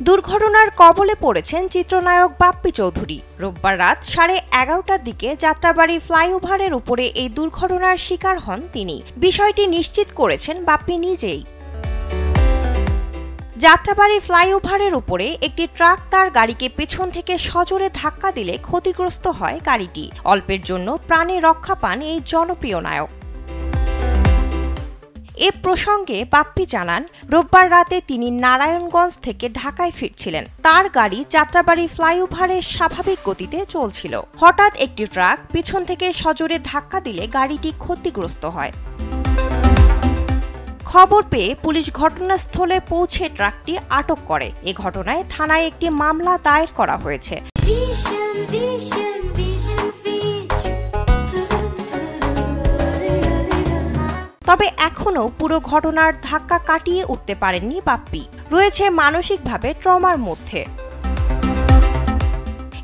দুর্ঘটনার কবলে পড়েছেন চিত্রনায়ক বাপ্পি চৌধুরী। রোববার রাত 11:30টার দিকে যাত্রাবাড়ী ফ্লাইওভারের উপরে এই দুর্ঘটনার শিকার হন তিনি। বিষয়টি নিশ্চিত করেছেন বাপ্পি নিজেই। যাত্রাবাড়ী ফ্লাইওভারের উপরে একটি ট্রাক তার গাড়িকে পেছন থেকে সজোরে ধাক্কা দিলে ক্ষতিগ্রস্ত হয় গাড়িটি। অল্পের জন্য প্রাণে রক্ষা পান এই জনপ্রিয় নায়ক। এ প্রসঙ্গে বাপ্পি জানান, রোববার রাতে তিনি নারায়ণগঞ্জ থেকে ঢাকায় ফিরছিলেন। তার গাড়ি যাত্রাবাড়ী ফ্লাইওভারে স্বাভাবিক গতিতে চলছিল। হঠাৎ একটি ট্রাক পিছন থেকে সজোরে ধাক্কা দিলে গাড়িটি ক্ষতিগ্রস্ত হয়। খবর পেয়ে পুলিশ ঘটনাস্থলে পৌঁছে ট্রাকটি আটক করে। এ ঘটনায় থানায় একটি মামলা দায়ের করা হয়েছে। তবে এখনও পুরো ঘটনার ধাক্কা কাটিয়ে উঠতে পারেননি বাপ্পি। রয়েছে মানসিকভাবে ট্রমার মধ্যে।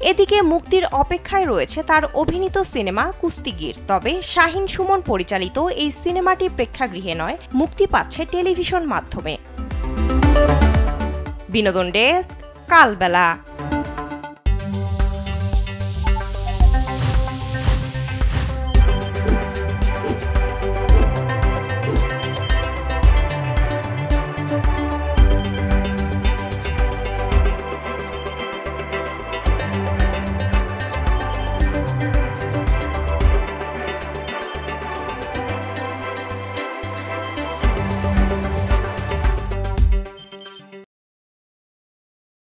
এদিকে মুক্তির অপেক্ষায় রয়েছে তার অভিনীত সিনেমা কুস্তিগির। তবে শাহিন সুমন পরিচালিত এই সিনেমাটি প্রেক্ষাগৃহে নয়, মুক্তি পাচ্ছে টেলিভিশন মাধ্যমে। বিনোদন ডেস্ক, কালবেলা।